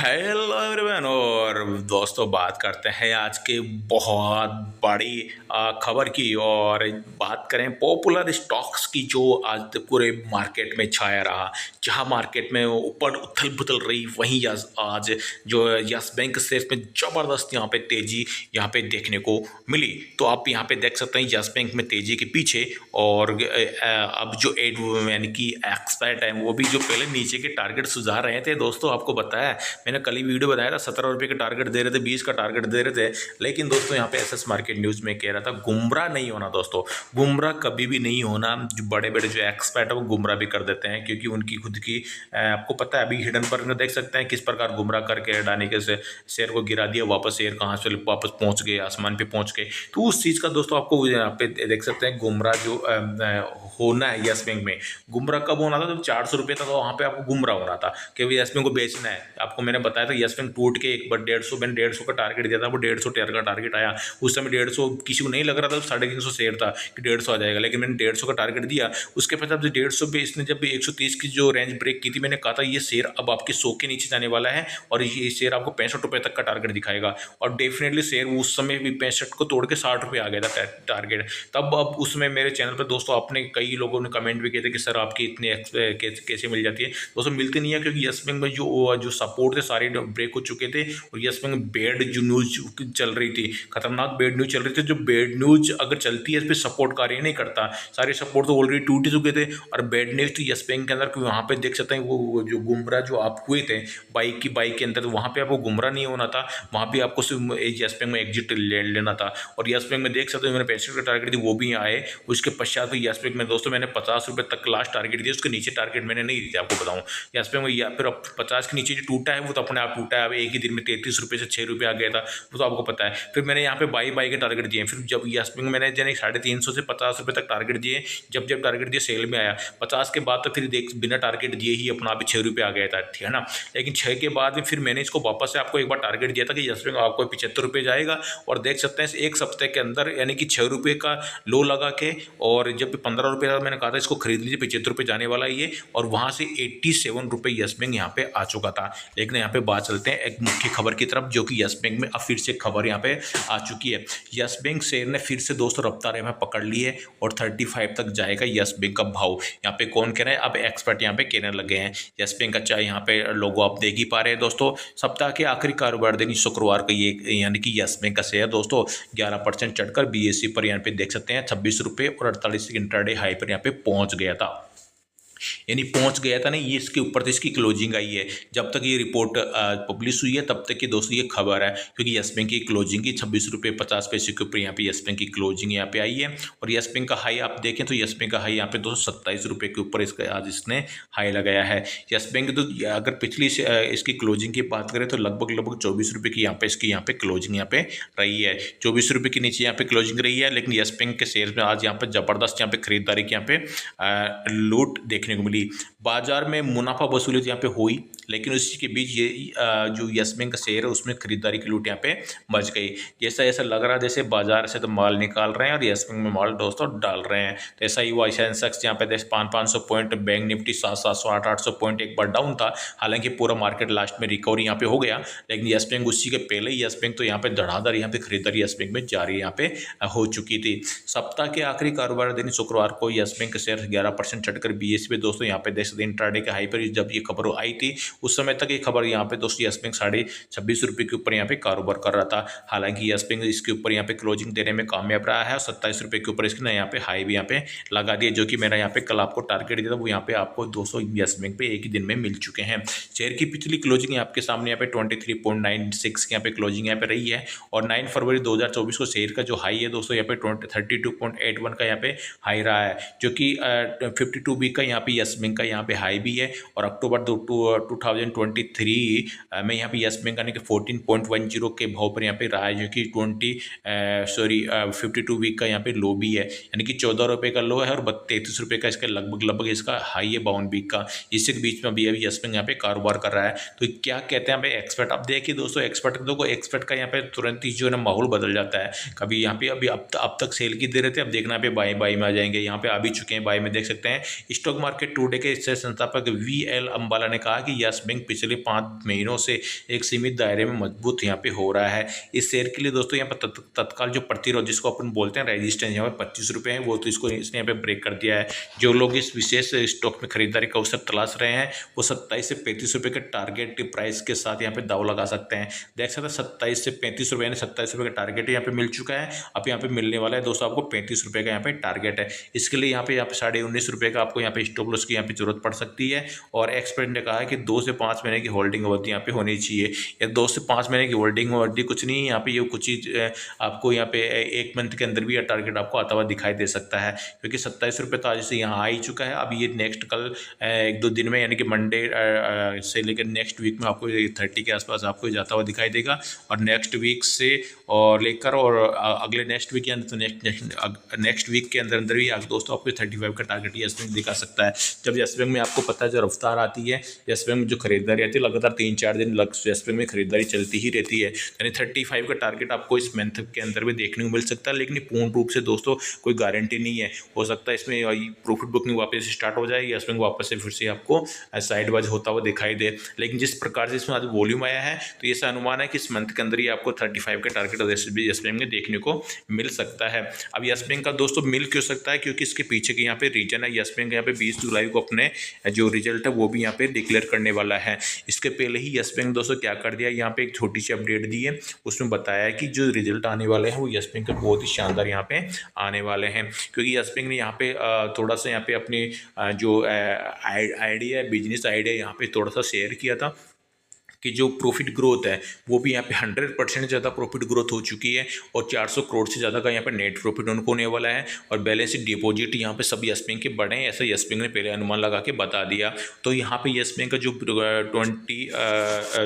Hello everyone. और दोस्तों बात करते हैं आज के बहुत बड़ी खबर की। और बात करें पॉपुलर स्टॉक्स की जो आज पूरे मार्केट में छाया रहा, जहां मार्केट में ऊपर उथल पुथल रही, वहीं आज जो यस बैंक शेयर में ज़बरदस्त यहाँ पे तेजी यहाँ पे देखने को मिली। तो आप यहाँ पे देख सकते हैं यस बैंक में तेजी के पीछे। और अब जो एड यानी कि एक्सपर्ट है वो भी जो पहले नीचे के टारगेट सुझा रहे थे, दोस्तों आपको बताया मैंने कल ही वीडियो बताया था, 17 रुपये का टारगेट दे रहे थे, 20 का टारगेट दे रहे थे। लेकिन दोस्तों यहाँ पे एसएस मार्केट न्यूज़ में कह रहा था गुमराह नहीं होना। दोस्तों गुमराह कभी भी नहीं होना। जो बड़े बड़े जो एक्सपर्ट है वो गुमराह भी कर देते हैं, क्योंकि उनकी खुद की आपको पता है। अभी हिडन पर देख सकते हैं किस प्रकार गुमराह करके अडानी के से शेयर को गिरा दिया, वापस शेयर कहाँ से वापस पहुँच गए, आसमान पे पहुँच गए। तो उस चीज़ का दोस्तों आपको यहाँ पे देख सकते हैं गुमराह जो होना है यस बैंक में। गुमराह कब होना था? जब 400 रुपये था तो वहाँ पे आपको गुमराह होना था कि भाई यस बैंक को बेचना है। आपको मैंने बताया था यस बैंक टूट के एक बार 150, मैंने 150 का टारगेट दिया था, वो 150 टेयर का टारगेट आया। उस समय 150 किसी को नहीं लग रहा था, 350 शेयर था कि 150 आ जाएगा, लेकिन मैंने 150 का टारगेट दिया। उसके बाद जब 150 पे इसने जब 130 की जो रेंज ब्रेक की थी, मैंने कहा था ये शेयर अब आपके 100 के नीचे जाने वाला है और ये शेयर आपको 65 रुपये तक का टारगेट दिखाएगा। और डेफिनेटली शेयर उस समय भी 65 को तोड़ के 60 रुपये आ गया था टारगेट तब। अब उसमें मेरे चैनल पर दोस्तों आपने कई लोगों ने कमेंट भी किए थे कि सर आपकी इतनी कैसे मिल जाती है। दोस्तों मिलती नहीं है, क्योंकि यस बैंक में जो सपोर्ट थे सारे ब्रेक हो चुके थे। और यस बैंक में बेड जो न्यूज चल रही थी, खतरनाक बेड न्यूज चल रही थी। जो बेड न्यूज अगर चलती है इस पर सपोर्ट कार्य नहीं करता, सारे सपोर्ट तो ऑलरेडी टूट चुके थे। और बेड न्यूज तो यस बैंक के अंदर वहाँ पे देख सकते हैं वो जो गुमराह जो आप हुए थे बाइक के अंदर, वहाँ पे आपको गुमराह नहीं होना था, वहाँ पे आपको सिर्फ यस बैंक में एग्जिट लेना था। और यस बैंक में देख सकते हो मैंने 65 का टारगेट दी, वो भी आए। उसके पश्चात यस बैंक में दोस्तों मैंने 50 रुपये तक लास्ट टारगेट दिया, उसके नीचे टारगेट मैंने नहीं दिया। आपको बताऊँ यस बैंक में या फिर 50 के नीचे जो टूटा है वो तो अपने आप टूटा है। अब एक ही दिन में 33 रुपये से 6 रुपये आ गया था, वो तो आपको पता है। फिर मैंने यहाँ पे बाई के टारगेट दिए। फिर जब यस बैंक मैंने 350 से 50 रुपये तक टारगेट दिए, जब टारगेट दिए सेल में आया 50 के बाद तो फिर देख बिना टारगेट दिए ही अपना भी 6 रुपये आ गया था, ठीक है ना। लेकिन 6 के बाद में फिर मैंने इसको वापस से आपको एक बार टारगेट दिया था कि यस बैंक आपको 75 रुपये जाएगा। और देख सकते हैं एक सप्ताह के अंदर यानी कि 6 रुपये का लो लगा के, और जब 15 रुपये का मैंने कहा था इसको खरीद लीजिए, 75 रुपये जाने वाला ये, और वहाँ से 87 रुपये यस बैंक यहाँ पे आ चुका था। लेकिन यहाँ पे बात चलते हैं एक मुख्य खबर की तरफ, जो कि यस बैंक में अब फिर से खबर यहाँ पे आ चुकी है। यस बैंक शेयर ने फिर से दोस्तों रफ्तार यहाँ पकड़ ली है और 35 तक जाएगा यस बैंक का भाव। यहाँ पे कौन कह रहा है? अब एक्सपर्ट यहाँ पे कहने लगे हैं यस बैंक का। चाहे यहाँ पे लोगों आप देख ही पा रहे हैं दोस्तों, सप्ताह के आखिरी कारोबार दिन शुक्रवार को ये यानी कि यस बैंक का शेयर दोस्तों 11% चढ़कर बीएसई पर यहाँ पे देख सकते हैं 26 रुपये और 48 इंट्राडे हाई पर यहाँ पे पहुंच गया था। यानी पहुंच गया था नहीं, ये इसके ऊपर से इसकी क्लोजिंग आई है। जब तक ये रिपोर्ट पब्लिश हुई है तब तक की दोस्तों ये खबर है, क्योंकि यस बैंक की क्लोजिंग की 26 रुपये 50 पैसे के ऊपर यहाँ पे यस बैंक की क्लोजिंग यहाँ पे आई है। और यस बैंक का हाई आप देखें तो यस बैंक का हाई यहाँ पे 227 रुपये के ऊपर इसका आज इसने हाई लगाया है। यस बैंक तो अगर पिछली इसकी क्लोजिंग की बात करें तो लगभग 24 रुपये की यहाँ पे इसकी यहाँ पे क्लोजिंग यहाँ पे रही है। 24 रुपये के नीचे यहाँ पे क्लोजिंग रही है। लेकिन यस बैंक के शेयर में आज यहाँ पे जबरदस्त यहाँ पे खरीदारी की यहाँ पे लूट देखने को मिली। बाजार में मुनाफा वसूली यहाँ पे हुई, लेकिन उसी के बीच ये जो यस बैंक का शेयर है उसमें खरीदारी की लूट यहाँ पे मच गई। जैसा ऐसा लग रहा है जैसे बाजार से तो माल निकाल रहे हैं और यस बैंक में माल दोस्तों डाल रहे हैं। तो ऐसा ही हुआ। सेंसेक्स यहाँ पे 500 पॉइंट, बैंक निफ्टी 700 800 पॉइंट एक बार डाउन था। हालांकि पूरा मार्केट लास्ट में रिकवरी यहाँ पे हो गया, लेकिन यस बैंक उसी के पहले ही यस बैंक तो यहाँ पे धड़ाधड़ यहाँ पे खरीदारी यस बैंक में जारी यहाँ पे हो चुकी थी। सप्ताह के आखिरी कारोबार दिन शुक्रवार को यस बैंक के शेयर 11% चढ़कर बीएसई पे दोस्तों यहाँ पे देख सकते हैं इंट्राडे के हाई पर जब ये खबर आई थी उस समय तक ये खबर यहाँ पे दोस्तों यस बैंक 26.5 रुपये के ऊपर यहाँ पे कारोबार कर रहा था। हालांकि यस बैंक इसके ऊपर यहाँ पे क्लोजिंग देने में कामयाब रहा है और 27 रुपये के ऊपर इसने यहाँ पे हाई भी यहाँ पे लगा दिया, जो कि मेरा यहाँ पे कल आपको टारगेट दिया था वो यहाँ पे आपको 200 यस बैंक पे एक ही दिन में मिल चुके हैं। शेयर की पिछली क्लोजिंग आपके सामने यहाँ पे 23.96 की यहाँ पे क्लोजिंग यहाँ पे रही है। और 9 फरवरी 2024 को शेयर का जो हाई है दोस्तों यहाँ पे 32.81 का यहाँ पे हाई रहा है, जो कि 52 वीक का यहाँ पे यस बैंक का यहाँ पे हाई भी है। और अक्टूबर 2023 में यहाँ पे यस बैंक यानी कि 14.10 के भाव पर यहाँ पे रहा है, जो कि 52 वीक का यहाँ पे लो भी है, यानी कि 14 रुपये का लो है और 33 रुपये का इसका लगभग इसका हाई है 52 वीक का। इसी के बीच में अभी यस बैंक यहाँ पे कारोबार कर रहा है। तो क्या कहते हैं यहाँ पे एक्सपर्ट? अब देखिए दोस्तों एक्सपर्ट का यहाँ पे तुरंत ही जो है ना माहौल बदल जाता है। कभी यहाँ पे अभी अब तक सेल की दे रहे थे, अब देखना पे बाई में आ जाएंगे। यहाँ पे आ भी चुके हैं बाई में, देख सकते हैं। स्टॉक मार्केट टुडे के संस्थापक VL अंबाला ने कहा कि यस यस बैंक पिछले 5 महीनों से एक सीमित दायरे में मजबूत यहाँ पे हो रहा है। इस शेयर के लिए दोस्तों यहाँ पर तत्काल जो प्रतिरोध जिसको अपन बोलते हैं रेजिस्टेंस यहाँ पर 25 रुपये है, वो तो इसको इसने यहाँ पे ब्रेक कर दिया है। जो लोग इस विशेष स्टॉक में खरीदारी का अवसर तलाश रहे हैं वो 27 से 35 रुपये के टारगेट प्राइस के साथ यहाँ पे दाव लगा सकते हैं। देख सकते हैं 27 से 35 रुपये यानी 27 रुपये का टारगेट यहाँ पे मिल चुका है। अब यहाँ पे मिलने वाला है दोस्तों आपको 35 रुपये का यहाँ पे टारगेट है। इसके लिए यहाँ पे 19.5 रुपये का आपको यहाँ पे स्टॉप लॉस की यहाँ पे जरूरत पड़ सकती है। और एक्सपर्ट ने कहा है कि 2 से 5 महीने की होल्डिंग अवधि यहाँ पे होनी चाहिए। या 2 से 5 महीने की होल्डिंग अवधि कुछ नहीं है, यहाँ पे ये कुछ ही आपको यहाँ पे 1 मंथ के अंदर भी यह टारगेट आपको आता हुआ दिखाई दे सकता है, क्योंकि 27 रुपये तो आज से यहाँ आ ही चुका है। अब ये नेक्स्ट कल 1-2 दिन में यानी कि मंडे से लेकर नेक्स्ट वीक में आपको 30 के आसपास आपको जाता हुआ दिखाई देगा। और नेक्स्ट वीक से और लेकर और अगले नेक्स्ट वीक के अंदर तो नेक्स्ट वीक के अंदर अंदर भी दोस्तों आपको 35 का टारगेट यस बैंक दिखा सकता है। जब यस बैंक में आपको पता है जो रफ्तार आती है यस बैंक में जो खरीदारी आती है लगातार 3-4 दिन यस बैंक में खरीदारी चलती ही रहती है, यानी 35 का टारगेट आपको इस मंथ के अंदर भी देखने को मिल सकता है। लेकिन पूर्ण रूप से दोस्तों कोई गारंटी नहीं है, हो सकता है इसमें प्रॉफिट बुकिंग वापस स्टार्ट हो जाए, यस बैंक वापस से फिर से आपको साइड वाइज होता हुआ दिखाई दे। लेकिन जिस प्रकार से इसमें आज वॉल्यूम आया है तो ये अनुमान है कि इस मंथ के अंदर ही आपको 35 का टारगेट यस बैंक में देखने को मिल सकता है। अब यस बैंक का दोस्तों मिल क्यों सकता है, क्योंकि इसके पीछे के यहाँ पे रीजन है। यस बैंक यहाँ पे 20 जुलाई को अपने जो रिजल्ट है वो भी यहाँ पे डिक्लेयर करने वाला है। इसके पहले ही यस बैंक दोस्तों क्या कर दिया, यहाँ पे एक छोटी सी अपडेट दी है, उसमें बताया है कि जो रिजल्ट आने वाले हैं वो यस बैंक के बहुत ही शानदार यहाँ पे आने वाले हैं। क्योंकि यस बैंक ने यहाँ पे थोड़ा सा यहाँ पे अपनी जो आइडिया बिजनेस आइडिया यहाँ पे थोड़ा सा शेयर किया था कि जो प्रॉफिट ग्रोथ है वो भी यहाँ पे 100% ज़्यादा प्रॉफिट ग्रोथ हो चुकी है और 400 करोड़ से ज़्यादा का यहाँ पे नेट प्रॉफिट उनको होने वाला है। और बैलेंस शीट डिपॉजिट यहाँ पे सब यस बैंक के बढ़े हैं, ऐसा यस बैंक ने पहले अनुमान लगा के बता दिया। तो यहाँ पे यस बैंक का जो 20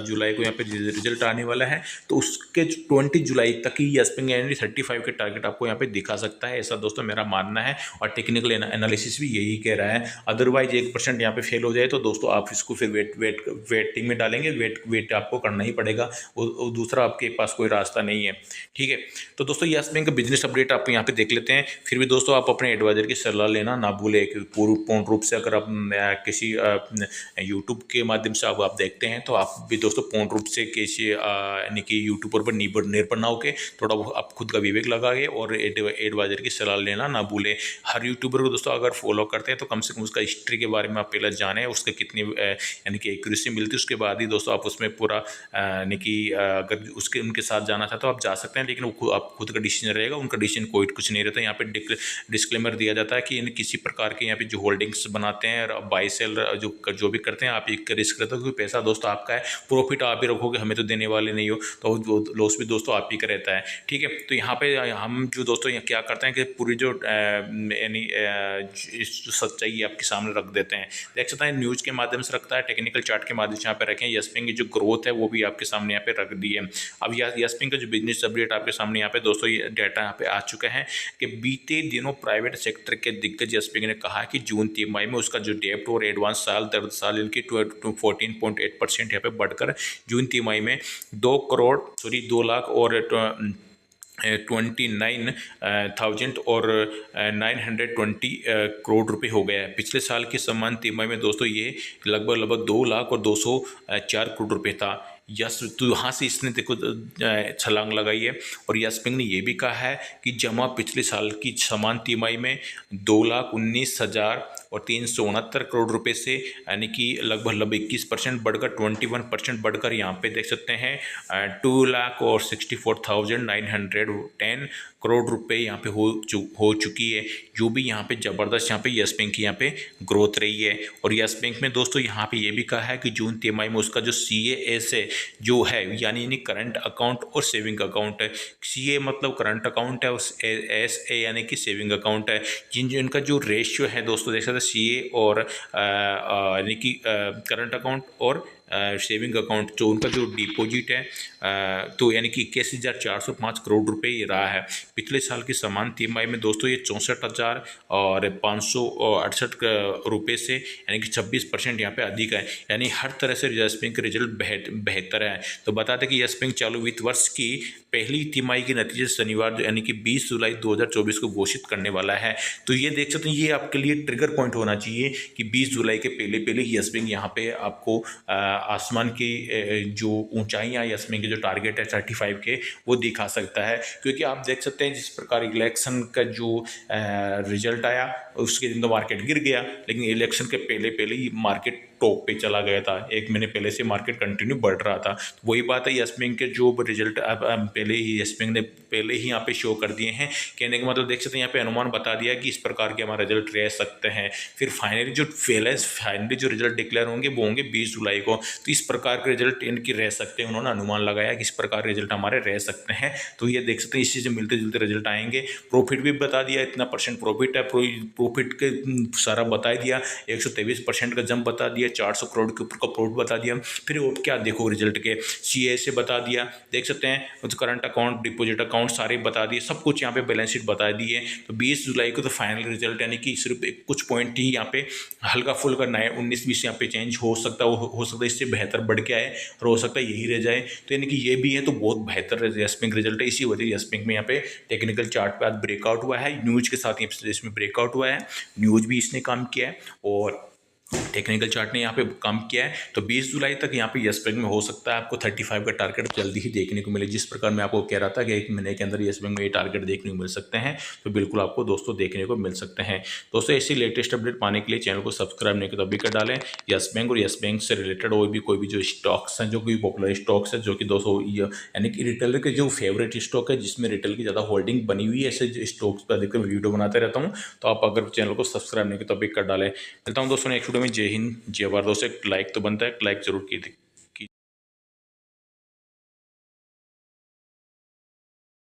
जुलाई को यहाँ पे रिजल्ट आने वाला है तो उसके 20 जुलाई तक ही यस बैंक यानी 35 के टारगेट आपको यहाँ पे दिखा सकता है, ऐसा दोस्तों मेरा मानना है। और टेक्निकल एनालिसिस भी यही कह रहा है। अदरवाइज 1% यहाँ पे फेल हो जाए तो दोस्तों आप इसको फिर वेटिंग में डालेंगे, वेट आपको करना ही पड़ेगा, वो दूसरा आपके पास कोई रास्ता नहीं है। ठीक है, तो दोस्तों यस बैंक का बिजनेस अपडेट आप यहाँ पे देख लेते हैं। फिर भी दोस्तों आप अपने एडवाइजर की सलाह लेना ना भूलें। पूर्ण रूप से अगर आप किसी यूट्यूब के माध्यम से आप देखते हैं तो आप भी दोस्तों पूर्ण रूप से किसी यानी कि यूट्यूबर पर निर्भर ना होकर थोड़ा आप खुद का विवेक लगाए और एडवाइजर की सलाह लेना ना भूलें। हर यूट्यूबर को दोस्तों अगर फॉलो करते हैं तो कम से कम उसका हिस्ट्री के बारे में आप पहले जानें, उसके कितनी यानी कि एक्यूरेसी मिलती है, उसके बाद ही दोस्तों आप उसमें पूरा यानी कि अगर उनके साथ जाना चाहते हो आप जा सकते हैं। लेकिन वो आप खुद का डिसीजन रहेगा, उनका डिसीजन कोई कुछ नहीं रहता। यहाँ पे डिस्क्लेमर दिया जाता है कि किसी प्रकार के यहाँ पे जो होल्डिंग्स बनाते हैं और बाई सेल जो भी करते हैं आप एक रिस्क रहता है, क्योंकि पैसा दोस्तों आपका है, प्रॉफिट आप ही रखोगे, हमें तो देने वाले नहीं हो, तो लॉस भी दोस्तों आप ही का रहता है। ठीक है, तो यहाँ पे हम जो दोस्तों यहाँ क्या करते हैं कि पूरी जो यानी सच्चाई आपके सामने रख देते हैं। देख सकते हैं न्यूज़ के माध्यम से रखता है, टेक्निकल चार्ट के माध्यम से यहाँ पे रखें। यस बैंक की जो ग्रोथ है वो भी आपके सामने यहाँ पे रख दी है। अब यस बैंक का जो बिजनेस अपडेट आपके सामने यहाँ पे दोस्तों ये डाटा यहाँ पे आ चुका है कि बीते दिनों प्राइवेट सेक्टर के दिग्गज यस बैंक ने कहा कि जून तिमाही में उसका जो डेप्ट और एडवांस साल दर साल इनकी 14.8% यहाँ पे बढ़कर जून तिमाही में 2 लाख और 29,000 और 920 करोड़ रुपए हो गया है। पिछले साल की समान तिमाही में दोस्तों ये लगभग 2 लाख और 204 करोड़ रुपए था। यस तो यहाँ से इसने देखो छलांग लगाई है। और यस बैंक ने ये भी कहा है कि जमा पिछले साल की समान तिमाही में 2,19,369 करोड़ रुपए से यानी कि लगभग 21% बढ़कर 21% बढ़कर यहाँ पे देख सकते हैं 2,64,910 करोड़ रुपए यहाँ पे हो चुकी है, जो भी यहाँ पे ज़बरदस्त यहाँ पे यस बैंक की यहाँ पे ग्रोथ रही है। और यस बैंक में दोस्तों यहाँ पे ये भी कहा है कि जून तिमाही में उसका जो CAS है जो है यानी करंट अकाउंट और सेविंग अकाउंट है। CA मतलब करंट अकाउंट है और SA यानी कि सेविंग अकाउंट है। जिनका जो रेशियो है दोस्तों देख सकते हैं CA और यानी कि करंट अकाउंट और सेविंग अकाउंट जो उनका जो डिपॉजिट है तो यानी कि 21,405 करोड़ रुपए ये रहा है। पिछले साल की समान तिमाही में दोस्तों ये 64,000 और 568 रुपये से यानी कि 26% यहाँ पे अधिक है। यानी हर तरह से यस बैंक के रिजल्ट बेहतर है। तो बता दें कि यस बैंक चालू वित्त वर्ष की पहली तिमाही के नतीजे शनिवार यानी कि 20 जुलाई 2024 को घोषित करने वाला है। तो ये देख सकते हैं, ये आपके लिए ट्रिगर पॉइंट होना चाहिए कि 20 जुलाई के पहले पहले यस बैंक यहाँ पे आपको आसमान की जो ऊंचाइयाँ यस बैंक के जो टारगेट है 35 के वो दिखा सकता है। क्योंकि आप देख सकते हैं जिस प्रकार इलेक्शन का जो रिजल्ट आया उसके दिन तो मार्केट गिर गया, लेकिन इलेक्शन के पहले पहले ही मार्केट टॉप पे चला गया था। एक महीने पहले से मार्केट कंटिन्यू बढ़ रहा था। तो वही बात है, यस बैंक के जो रिजल्ट अब पहले ही यस बैंक ने पहले ही यहाँ पे शो कर दिए हैं। कहने का मतलब देख सकते हैं यहाँ पे अनुमान बता दिया कि इस प्रकार के हमारे रिजल्ट रह सकते हैं। फिर फाइनली जो रिजल्ट डिक्लेयर होंगे वो होंगे 20 जुलाई को। तो इस प्रकार के रिजल्ट इनकी रह सकते हैं, उन्होंने अनुमान लगाया कि इस प्रकार रिजल्ट हमारे रह सकते हैं। तो ये देख सकते हैं इसी से मिलते जुलते रिजल्ट आएंगे। प्रॉफिट भी बता दिया, इतना परसेंट प्रॉफिट है, प्रॉफिट के सारा बता दिया, 123% का जंप बता दिया, 400 करोड़ के ऊपर का प्रॉफिट बता दिया। फिर और क्या देखो रिजल्ट के सीए से बता दिया, देख सकते हैं करंट अकाउंट, डिपॉजिट अकाउंट सारे बता दिए, सब कुछ यहाँ पे बैलेंस शीट बता दी है। तो 20 जुलाई को तो फाइनल रिजल्ट यानी कि सिर्फ कुछ पॉइंट ही यहाँ पे हल्का फुल्का नया 19-20 यहाँ पे चेंज हो सकता है, इससे बेहतर बढ़ के आए और हो सकता है यही रह जाए। तो यानी कि ये भी है तो बहुत बेहतर यस बैंक रिजल्ट है। इसी वजह से यस बैंक में यहाँ पे टेक्निकल चार्ट पे आज ब्रेकआउट हुआ है, न्यूज के साथ इसमें ब्रेकआउट हुआ है, न्यूज भी इसने काम किया है और टेक्निकल चार्ट ने यहाँ पे काम किया है। तो 20 जुलाई तक यहाँ पे यस बैंक में हो सकता है आपको 35 का टारगेट जल्दी ही देखने को मिले। जिस प्रकार मैं आपको कह रहा था कि एक महीने के अंदर यस बैंक में ये टारगेट देखने को मिल सकते हैं, तो बिल्कुल आपको दोस्तों देखने को मिल सकते हैं। दोस्तों ऐसी लेटेस्ट अपडेट पाने के लिए चैनल को सब्सक्राइब नहीं किया तो अभी कर डालें। यस बैंक और यस बैंक से रिलेटेड और भी कोई भी जो स्टॉक्स हैं, जो कोई पॉपुलर स्टॉक्स है, जो कि दोस्तों यानी कि रिटेलर के जो फेवरेट स्टॉक है जिसमें रिटेल की ज़्यादा होल्डिंग बनी हुई है, ऐसे स्टॉक्स पर अधिकतर वीडियो बनाते रहता हूँ। तो आप अगर चैनल को सब्सक्राइब नहीं किया तो अभी कर डालें। मिलता हूँ दोस्तों नेक्स्ट वीडियो में। जय हिंद जय भारत। दोस्तों एक लाइक तो बनता है, लाइक जरूर कीजिए।